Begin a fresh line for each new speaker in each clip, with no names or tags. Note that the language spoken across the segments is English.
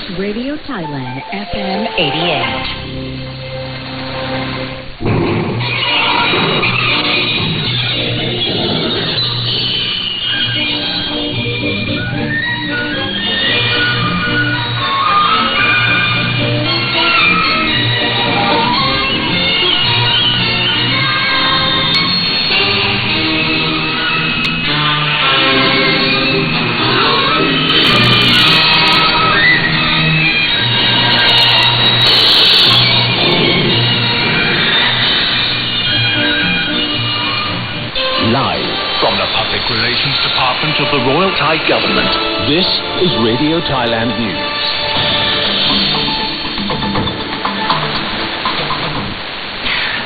is Radio Thailand FM 88.
Relations Department of the Royal Thai Government. This is Radio Thailand News.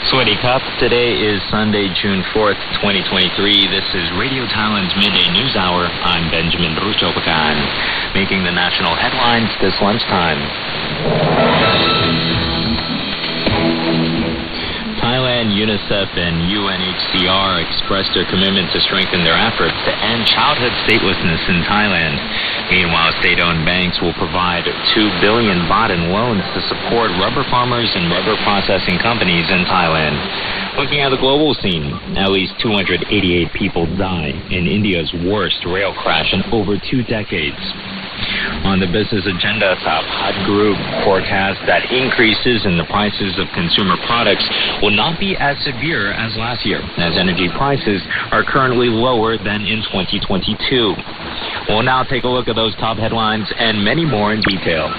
Sawasdee krap. Today is Sunday, June 4th, 2023. This is Radio Thailand's Midday News Hour. I'm Benjamin Ruchopakan, making the national headlines this lunchtime. Thailand, UNICEF, and UNHCR expressed their commitment to strengthen their efforts to end childhood statelessness in Thailand. Meanwhile, state-owned banks will provide 2 billion baht in loans to support rubber farmers and rubber processing companies in Thailand. Looking at the global scene, at least 288 people die in India's worst rail crash in over 2 decades. On the business agenda, Sapat Group forecasts that increases in the prices of consumer products will not be as severe as last year, as energy prices are currently lower than in 2022. We'll now take a look at those top headlines and many more in detail.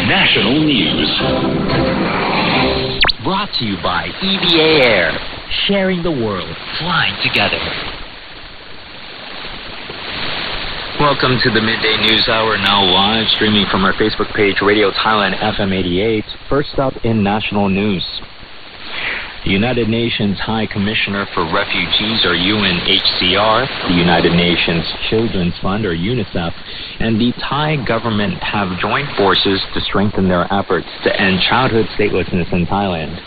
National News.
Brought to you by EVA Air. Sharing the world, flying together. Welcome to the Midday News Hour, now live streaming from our Facebook page, Radio Thailand FM 88. First up in national news. The United Nations High Commissioner for Refugees, or UNHCR, the United Nations Children's Fund, or UNICEF, and the Thai government have joined forces to strengthen their efforts to end childhood statelessness in Thailand.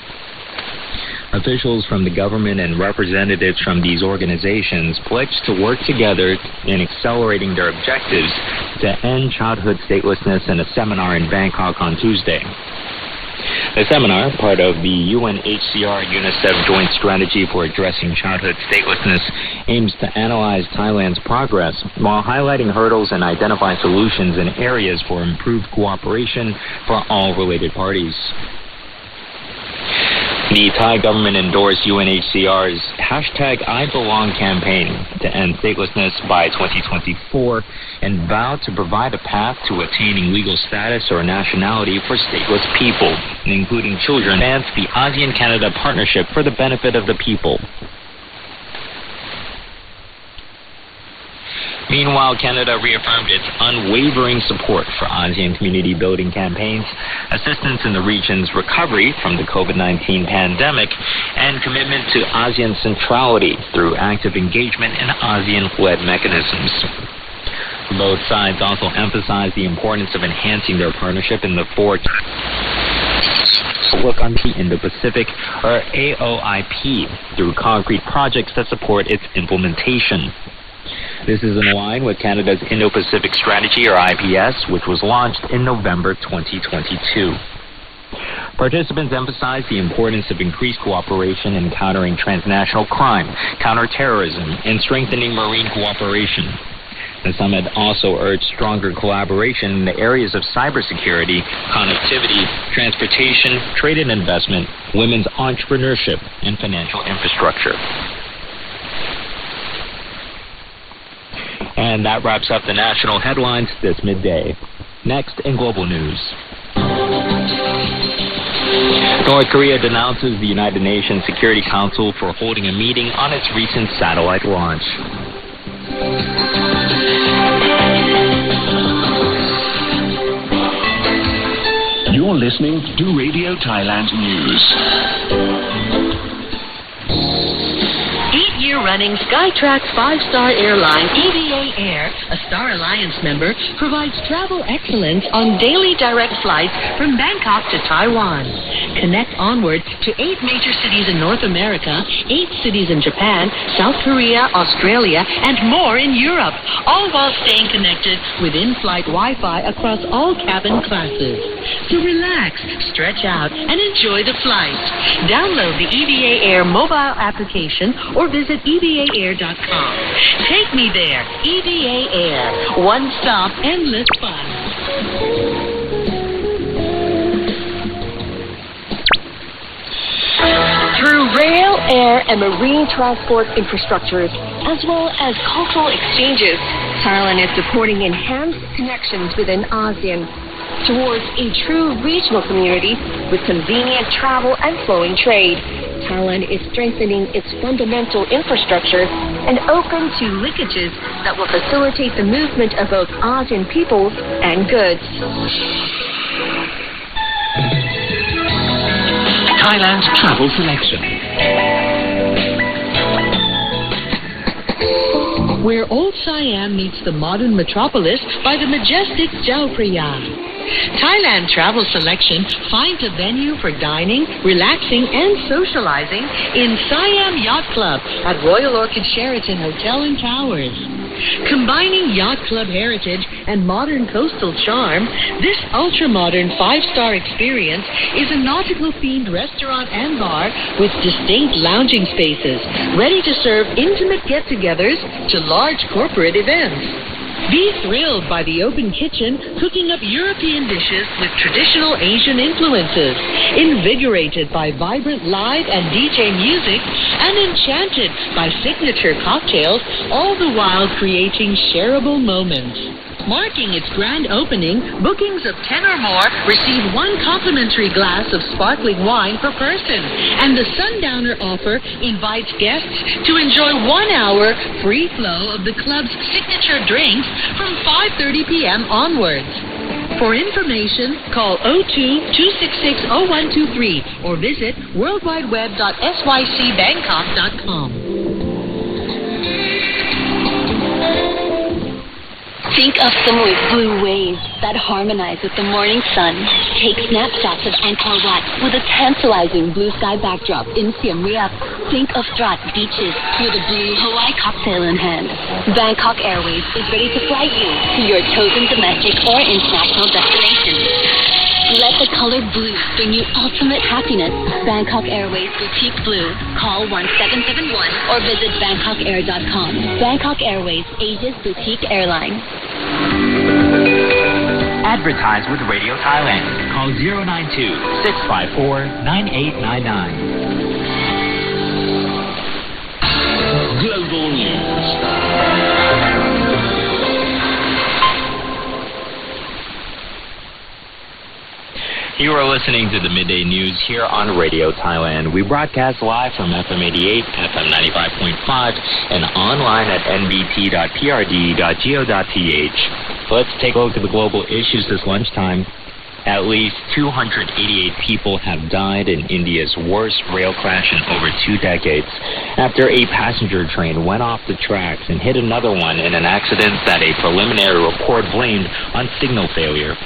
Officials from the government and representatives from these organizations pledged to work together in accelerating their objectives to end childhood statelessness in a seminar in Bangkok on Tuesday. The seminar, part of the UNHCR-UNICEF Joint Strategy for Addressing Childhood Statelessness, aims to analyze Thailand's progress while highlighting hurdles and identify solutions in areas for improved cooperation for all related parties. The Thai government endorsed UNHCR's #IBelong campaign to end statelessness by 2024 and vowed to provide a path to attaining legal status or nationality for stateless people, including children, and the ASEAN-Canada Partnership for the Benefit of the People. Meanwhile, Canada reaffirmed its unwavering support for ASEAN community building campaigns, assistance in the region's recovery from the COVID-19 pandemic, and commitment to ASEAN centrality through active engagement in ASEAN-led mechanisms. Both sides also emphasized the importance of enhancing their partnership in the Outlook on the Indo-Pacific, or AOIP, through concrete projects that support its implementation. This is in line with Canada's Indo-Pacific Strategy, or IPS, which was launched in November 2022. Participants emphasized the importance of increased cooperation in countering transnational crime, counterterrorism, and strengthening marine cooperation. The summit also urged stronger collaboration in the areas of cybersecurity, connectivity, transportation, trade and investment, women's entrepreneurship, and financial infrastructure. And that wraps up the national headlines this midday. Next in global news. North Korea denounces the United Nations Security Council for holding a meeting on its recent satellite launch.
You're listening to Radio Thailand News.
Eat year-running Skytrax 5-star airline EVA Air, a Star Alliance member, provides travel excellence on daily direct flights from Bangkok to Taiwan. Connect onward to 8 major cities in North America, 8 cities in Japan, South Korea, Australia, and more in Europe, all while staying connected with in-flight Wi-Fi across all cabin classes. So relax, stretch out, and enjoy the flight. Download the EVA Air mobile application or visit EVAAir.com. Take me there. EVA Air. One stop, endless fun. Through rail, air, and marine transport infrastructures, as well as cultural exchanges, Thailand is supporting enhanced connections within ASEAN towards a true regional community with convenient travel and flowing trade. Thailand is strengthening its fundamental infrastructure and open to linkages that will facilitate the movement of both ASEAN peoples and goods.
Thailand's travel selection.
Where old Siam meets the modern metropolis by the majestic Chao Phraya. Thailand Travel Selection finds a venue for dining, relaxing, and socializing in Siam Yacht Club at Royal Orchid Sheraton Hotel and Towers. Combining yacht club heritage and modern coastal charm, this ultra-modern 5-star experience is a nautical-themed restaurant and bar with distinct lounging spaces, ready to serve intimate get-togethers to large corporate events. Be thrilled by the open kitchen, cooking up European dishes with traditional Asian influences, invigorated by vibrant live and DJ music, and enchanted by signature cocktails, all the while creating shareable moments. Marking its grand opening, bookings of 10 or more receive 1 complimentary glass of sparkling wine per person, and the Sundowner offer invites guests to enjoy 1 hour free flow of the club's signature drinks from 5:30 p.m. onwards. For information, call 02-266-0123 or visit worldwideweb.sycbangkok.com.
Think of Samoy's blue waves that harmonize with the morning sun. Take snapshots of Angkor Wat with a tantalizing blue sky backdrop in Siem Reap. Think of Strat beaches with a blue Hawaii cocktail in hand. Bangkok Airways is ready to fly you to your chosen domestic or international destination. Let the color blue bring you ultimate happiness. Bangkok Airways Boutique Blue. Call 1771 or visit BangkokAir.com. Bangkok Airways, Asia's boutique airline.
Advertise with Radio Thailand. Call 092-654-9899.
Global news.
You are listening to the Midday News here on Radio Thailand. We broadcast live from FM 88, FM 95.5, and online at nbt.prd.go.th. Let's take a look at the global issues this lunchtime. At least 288 people have died in India's worst rail crash in over 2 decades after a passenger train went off the tracks and hit another one in an accident that a preliminary report blamed on signal failure.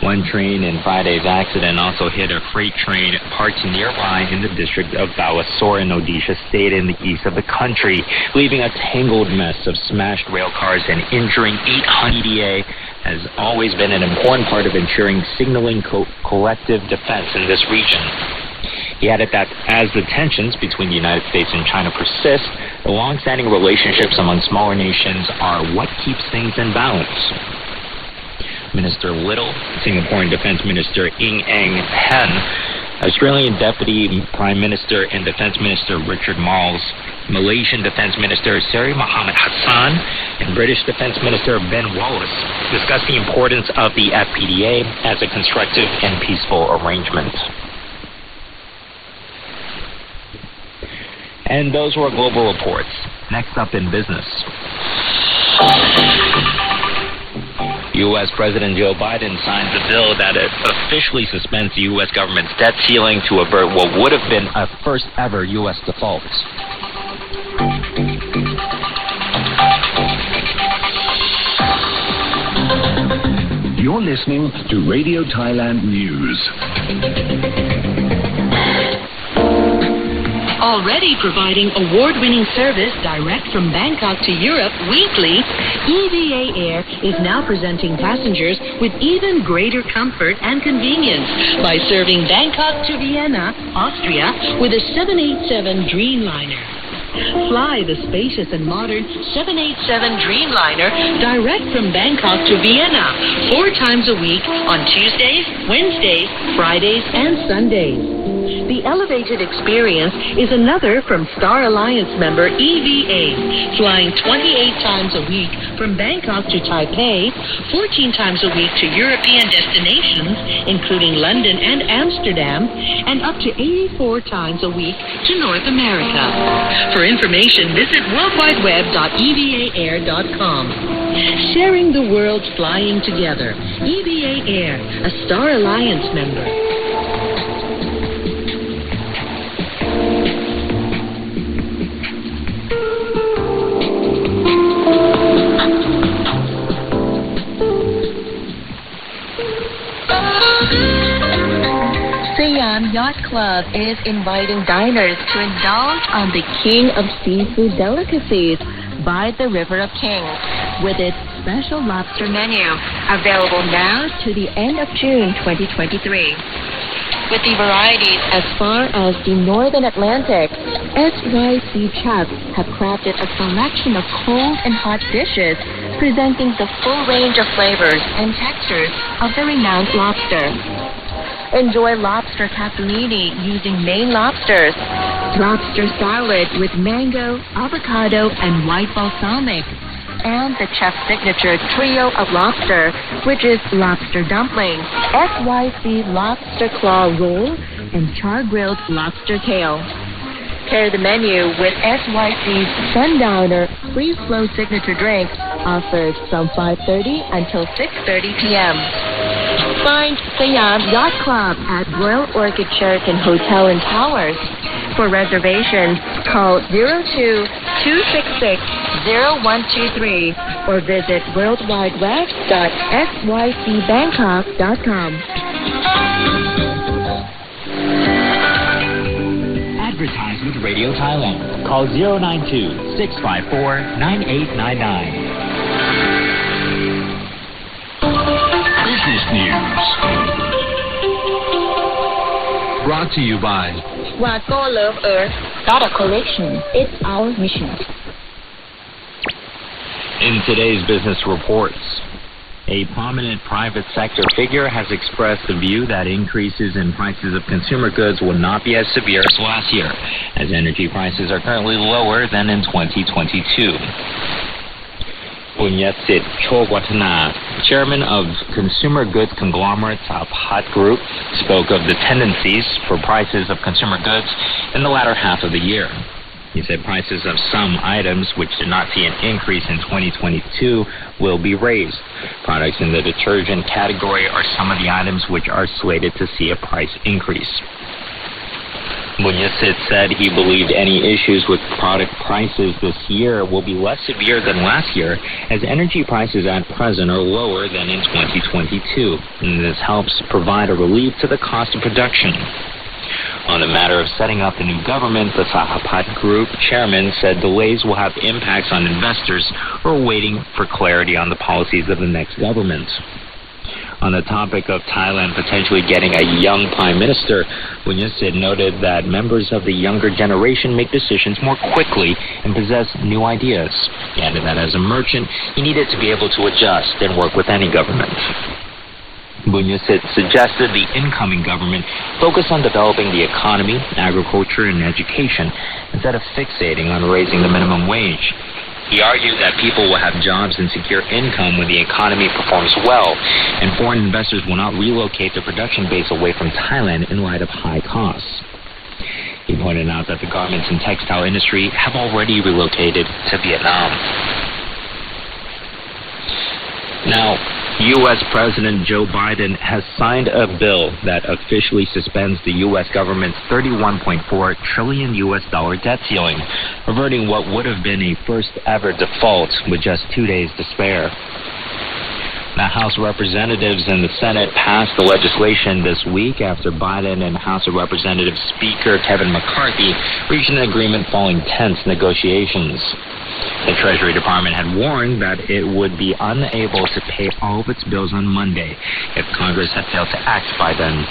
One train in Friday's accident also hit a freight train parked nearby in the district of Balasore in Odisha state in the east of the country, leaving a tangled mess of smashed rail cars and injuring 800. EDA has always been an important part of ensuring signaling collective defense in this region. He added that as the tensions between the United States and China persist, the long-standing relationships among smaller nations are what keeps things in balance. Minister Little, Singaporean Defense Minister Ng Eng Hen, Australian Deputy Prime Minister and Defense Minister Richard Marles, Malaysian Defense Minister Seri Mohammed Hassan, and British Defense Minister Ben Wallace discussed the importance of the FPDA as a constructive and peaceful arrangement. And those were global reports. Next up in business. U.S. President Joe Biden signs a bill that officially suspends the U.S. government's debt ceiling to avert what would have been a first-ever U.S. default.
You're listening to Radio Thailand News.
Already providing award-winning service direct from Bangkok to Europe weekly, EVA Air is now presenting passengers with even greater comfort and convenience by serving Bangkok to Vienna, Austria, with a 787 Dreamliner. Fly the spacious and modern 787 Dreamliner direct from Bangkok to Vienna 4 times a week on Tuesdays, Wednesdays, Fridays, and Sundays. The elevated experience is another from Star Alliance member EVA, flying 28 times a week from Bangkok to Taipei, 14 times a week to European destinations, including London and Amsterdam, and up to 84 times a week to North America. For information, visit worldwideweb.evaair.com. Sharing the world's flying together. EVA Air, a Star Alliance member.
Siam Yacht Club is inviting diners to indulge on the king of seafood delicacies by the River of Kings with its special lobster menu, available now to the end of June 2023. With the varieties as far as the Northern Atlantic, SYC chefs have crafted a selection of cold and hot dishes presenting the full range of flavors and textures of the renowned lobster. Enjoy lobster capellini using Maine lobsters, lobster salad with mango, avocado, and white balsamic, and the chef's signature trio of lobster, which is lobster dumplings, SYC lobster claw roll, and char-grilled lobster tail. Pair the menu with SYC's Sundowner free-flow signature drinks offered from 5:30 until 6:30 p.m. Find Siam Yacht Club at Royal Orchid Sheraton Hotel and Towers. For reservations, call 02-266-0123 or visit worldwideweb.sycbangkok.com.
Advertisement Radio Thailand. Call 092-654-9899.
Business News. Brought to you by
Wago Love Earth Data Collection. It's our mission.
In today's business reports, a prominent private sector figure has expressed the view that increases in prices of consumer goods will not be as severe as last year, as energy prices are currently lower than in 2022. Punyasit Chogwatana, chairman of consumer goods conglomerate Hot Group, spoke of the tendencies for prices of consumer goods in the latter half of the year. He said prices of some items which did not see an increase in 2022 will be raised. Products in the detergent category are some of the items which are slated to see a price increase. Munyasit said he believed any issues with product prices this year will be less severe than last year, as energy prices at present are lower than in 2022, and this helps provide a relief to the cost of production. On the matter of setting up the new government, the Sahapat Group chairman said delays will have impacts on investors who are waiting for clarity on the policies of the next government. On the topic of Thailand potentially getting a young prime minister, Bunyasit noted that members of the younger generation make decisions more quickly and possess new ideas. He added that as a merchant, he needed to be able to adjust and work with any government. Bunyasit suggested the incoming government focus on developing the economy, agriculture, and education instead of fixating on raising the minimum wage. He argued that people will have jobs and secure income when the economy performs well, and foreign investors will not relocate their production base away from Thailand in light of high costs. He pointed out that the garments and textile industry have already relocated to Vietnam. Now, U.S. President Joe Biden has signed a bill that officially suspends the U.S. government's $31.4 trillion debt ceiling, averting what would have been a first-ever default with just 2 days to spare. The House of Representatives and the Senate passed the legislation this week after Biden and House of Representatives Speaker Kevin McCarthy reached an agreement following tense negotiations. The Treasury Department had warned that it would be unable to pay all of its bills on Monday if Congress had failed to act by then.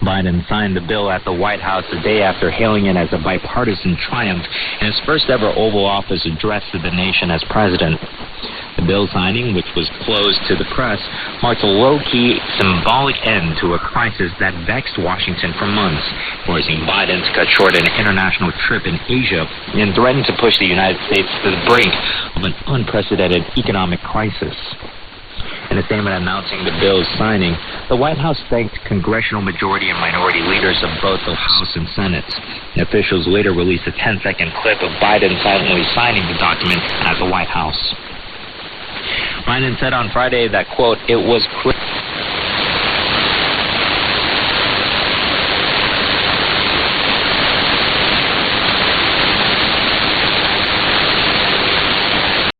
Biden signed the bill at the White House the day after hailing it as a bipartisan triumph in his first-ever Oval Office address to the nation as president. The bill signing, which was closed to the press, marked a low-key, symbolic end to a crisis that vexed Washington for months, forcing Biden to cut short an international trip in Asia and threatened to push the United States to the brink of an unprecedented economic crisis. In a statement announcing the bill's signing, the White House thanked congressional majority and minority leaders of both the House and Senate. Officials later released a 10-second clip of Biden silently signing the document at the White House. Biden said on Friday that, quote, "It was critical